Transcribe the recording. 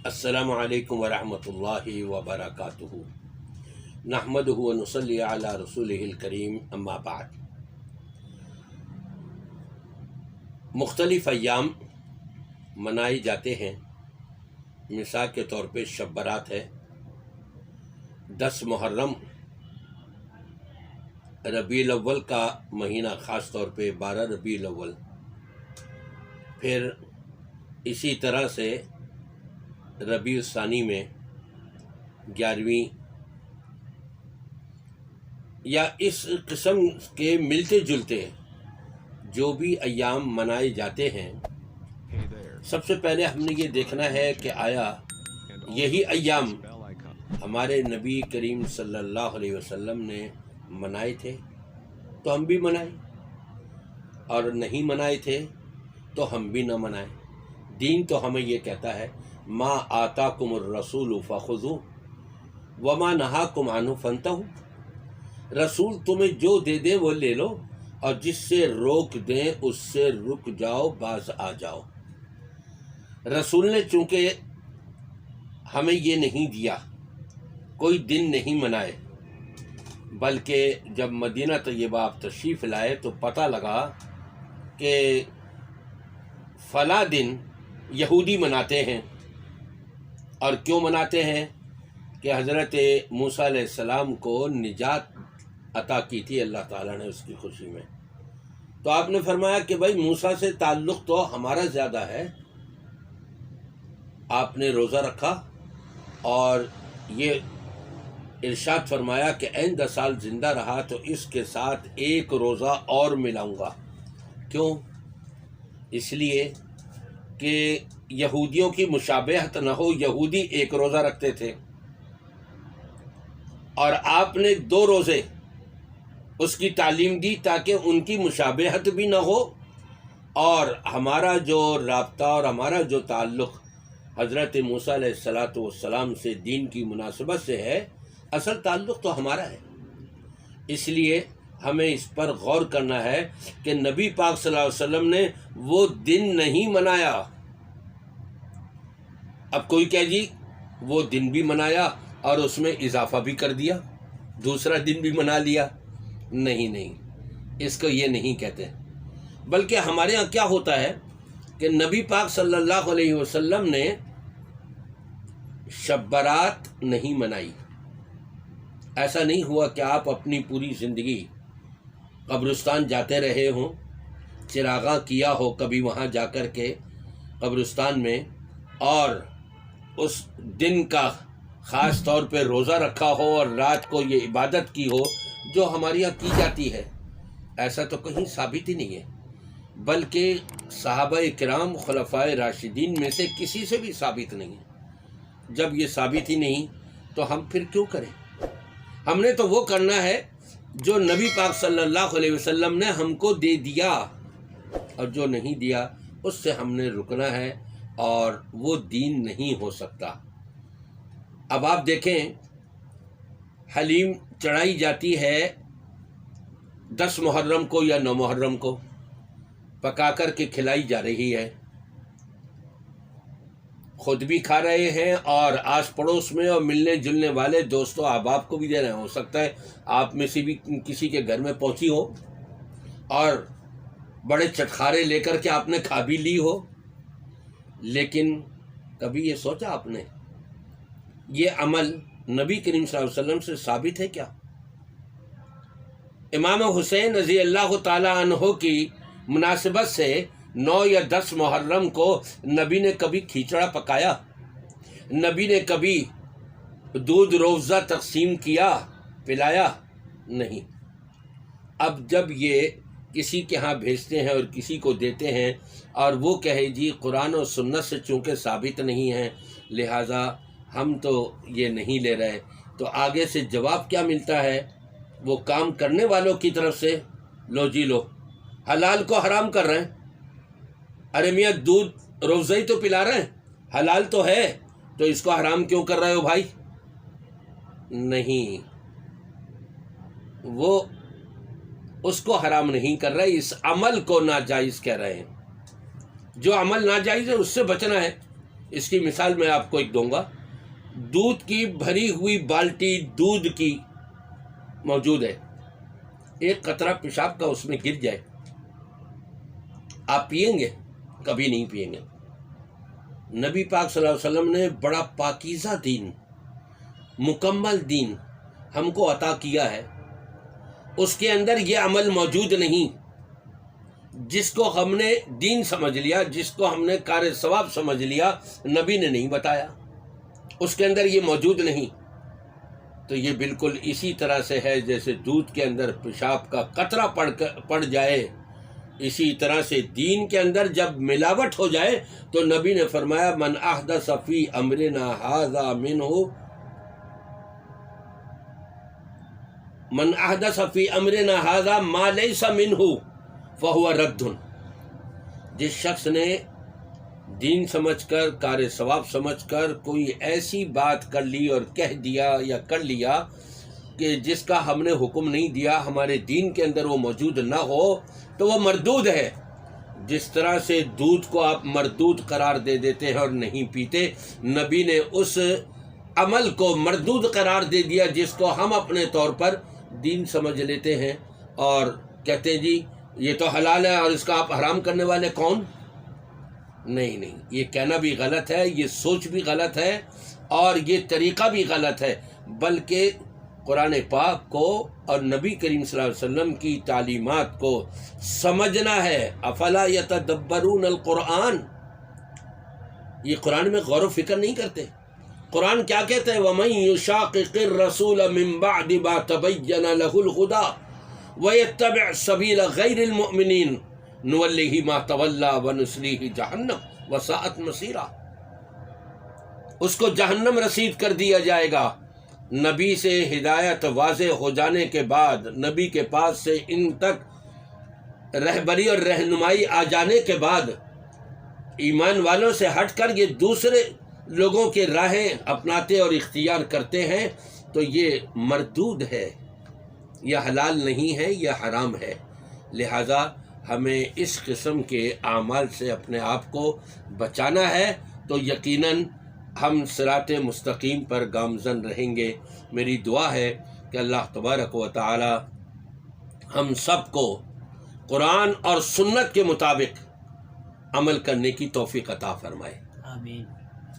السلام علیکم ورحمۃ اللہ وبرکاتہ نحمدہ ونصلی علی رسولہ الکریم اما بعد۔ مختلف ایام منائے جاتے ہیں۔ مثال کے طور پہ شب برات ہے، 10 محرم، ربیع الاول کا مہینہ، خاص طور پہ 12 ربیع الاول، پھر اسی طرح سے ربیع الثانی میں 11ویں، یا اس قسم کے ملتے جلتے جو بھی ایام منائے جاتے ہیں، سب سے پہلے ہم نے یہ دیکھنا ہے کہ آیا یہی ایام ہمارے نبی کریم صلی اللہ علیہ وسلم نے منائے تھے تو ہم بھی منائیں، اور نہیں منائے تھے تو ہم بھی نہ منائیں۔ دین تو ہمیں یہ کہتا ہے ما آتاکم الرسول فخذوہ وما نہاکم عنہ فانتہوا۔ رسول تمہیں جو دے دے وہ لے لو، اور جس سے روک دیں اس سے رک جاؤ، باز آ جاؤ۔ رسول نے چونکہ ہمیں یہ نہیں دیا، کوئی دن نہیں منائے، بلکہ جب مدینہ طیبہ آپ تشریف لائے تو پتہ لگا کہ فلاں دن یہودی مناتے ہیں۔ اور کیوں مناتے ہیں؟ کہ حضرت موسیٰ علیہ السلام کو نجات عطا کی تھی اللہ تعالیٰ نے اس کی خوشی میں۔ تو آپ نے فرمایا کہ بھائی موسیٰ سے تعلق تو ہمارا زیادہ ہے۔ آپ نے روزہ رکھا اور یہ ارشاد فرمایا کہ 10 سال زندہ رہا تو اس کے ساتھ ایک روزہ اور ملاؤں گا۔ کیوں؟ اس لیے کہ یہودیوں کی مشابہت نہ ہو۔ یہودی ایک روزہ رکھتے تھے اور آپ نے 2 روزے اس کی تعلیم دی تاکہ ان کی مشابہت بھی نہ ہو، اور ہمارا جو رابطہ اور ہمارا جو تعلق حضرت موسیٰ علیہ السلام سے دین کی مناسبت سے ہے، اصل تعلق تو ہمارا ہے۔ اس لیے ہمیں اس پر غور کرنا ہے کہ نبی پاک صلی اللہ علیہ وسلم نے وہ دن نہیں منایا۔ اب کوئی کہے جی وہ دن بھی منایا اور اس میں اضافہ بھی کر دیا، دوسرا دن بھی منا لیا۔ نہیں، اس کو یہ نہیں کہتے، بلکہ ہمارے ہاں کیا ہوتا ہے کہ نبی پاک صلی اللہ علیہ وسلم نے شب برات نہیں منائی۔ ایسا نہیں ہوا کہ آپ اپنی پوری زندگی قبرستان جاتے رہے ہوں، چراغاں کیا ہو کبھی وہاں جا کر کے قبرستان میں، اور اس دن کا خاص طور پہ روزہ رکھا ہو اور رات کو یہ عبادت کی ہو جو ہمارے یہاں کی جاتی ہے۔ ایسا تو کہیں ثابت ہی نہیں ہے، بلکہ صحابہ کرام خلفائے راشدین میں سے کسی سے بھی ثابت نہیں ہے۔ جب یہ ثابت ہی نہیں تو ہم پھر کیوں کریں؟ ہم نے تو وہ کرنا ہے جو نبی پاک صلی اللہ علیہ وسلم نے ہم کو دے دیا، اور جو نہیں دیا اس سے ہم نے رکنا ہے، اور وہ دین نہیں ہو سکتا۔ اب آپ دیکھیں، حلیم چڑھائی جاتی ہے 10 محرم کو یا 9 محرم کو، پکا کر کے کھلائی جا رہی ہے، خود بھی کھا رہے ہیں اور آس پڑوس میں اور ملنے جلنے والے دوستوں احباب کو بھی دے رہے ہیں۔ ہو سکتا ہے آپ میں سے بھی کسی کے گھر میں پہنچی ہو اور بڑے چٹخارے لے کر کے آپ نے کھا بھی لی ہو، لیکن کبھی یہ سوچا آپ نے یہ عمل نبی کریم صلی اللہ علیہ وسلم سے ثابت ہے کیا؟ امام حسین رضی اللہ تعالی عنہ کی مناسبت سے 9 یا 10 محرم کو نبی نے کبھی کھچڑا پکایا؟ نبی نے کبھی دودھ روزہ تقسیم کیا، پلایا؟ نہیں۔ اب جب یہ کسی کے ہاں بھیجتے ہیں اور کسی کو دیتے ہیں اور وہ کہے جی قرآن و سنت سے چونکہ ثابت نہیں ہے لہٰذا ہم تو یہ نہیں لے رہے، تو آگے سے جواب کیا ملتا ہے؟ وہ کام کرنے والوں کی طرف سے، لو جی لو، حلال کو حرام کر رہے ہیں۔ ارے میاں دودھ روزہ ہی تو پلا رہے ہیں، حلال تو ہے، تو اس کو حرام کیوں کر رہے ہو بھائی؟ نہیں، وہ اس کو حرام نہیں کر رہے، اس عمل کو ناجائز کہہ رہے ہیں۔ جو عمل ناجائز ہے اس سے بچنا ہے، اس کی مثال میں آپ کو ایک دوں گا. دودھ کی بھری ہوئی بالٹی دودھ کی موجود ہے، ایک قطرہ پیشاب کا اس میں گر جائے، آپ پئیں گے؟ کبھی نہیں پئیں گے. نبی پاک صلی اللہ علیہ وسلم نے بڑا پاکیزہ دین، مکمل دین ہم کو عطا کیا ہے، اس کے اندر یہ عمل موجود نہیں. جس کو ہم نے دین سمجھ لیا، جس کو ہم نے کار ثواب سمجھ لیا، نبی نے نہیں بتایا، اس کے اندر یہ موجود نہیں. تو یہ بالکل اسی طرح سے ہے جیسے دودھ کے اندر پیشاب کا قطرہ پڑ جائے، اسی طرح سے دین کے اندر جب ملاوٹ ہو جائے تو نبی نے فرمایا من احدث فی امرنا ھذا منہ، من احدث فی امرنا ھذا ما لیس منہ فہو رد. جس شخص نے دین سمجھ کر، کار ثواب سمجھ کر کوئی ایسی بات کر لی اور کہہ دیا یا کر لیا کہ جس کا ہم نے حکم نہیں دیا، ہمارے دین کے اندر وہ موجود نہ ہو، تو وہ مردود ہے. جس طرح سے دودھ کو آپ مردود قرار دے دیتے ہیں اور نہیں پیتے، نبی نے اس عمل کو مردود قرار دے دیا جس کو ہم اپنے طور پر دین سمجھ لیتے ہیں اور کہتے ہیں جی یہ تو حلال ہے اور اس کا آپ حرام کرنے والے کون؟ نہیں، یہ کہنا بھی غلط ہے، یہ سوچ بھی غلط ہے اور یہ طریقہ بھی غلط ہے. بلکہ قرآن پاک کو اور نبی کریم صلی اللہ علیہ وسلم کی تعلیمات کو سمجھنا ہے. افلا یتدبرون القرآن، یہ قرآن میں غور و فکر نہیں کرتے. قرآن کیا کہتے ہیں؟ وَمَن يُشَاقِقِ الرَّسُولَ مِن بَعْدِ مَا تَبَيَّنَ لَهُ الْهُدَىٰ وَيَتَّبِعْ سَبِيلَ غَيْرِ الْمُؤْمِنِينَ نُوَلِّهِ مَا تَوَلَّىٰ وَنُصْلِيهِ جَهَنَّمَ وَسَاءَتْ مَصِيرًا. اس کو جہنم رسید کر دیا جائے گا. نبی سے ہدایت واضح ہو جانے کے بعد، نبی کے پاس سے ان تک رہبری اور رہنمائی آ جانے کے بعد، ایمان والوں سے ہٹ کر یہ دوسرے لوگوں کے راہیں اپناتے اور اختیار کرتے ہیں تو یہ مردود ہے، یہ حلال نہیں ہے، یہ حرام ہے. لہذا ہمیں اس قسم کے اعمال سے اپنے آپ کو بچانا ہے تو یقیناً ہم صراط مستقیم پر گامزن رہیں گے. میری دعا ہے کہ اللہ تبارک و تعالی ہم سب کو قرآن اور سنت کے مطابق عمل کرنے کی توفیق عطا فرمائے. آمین.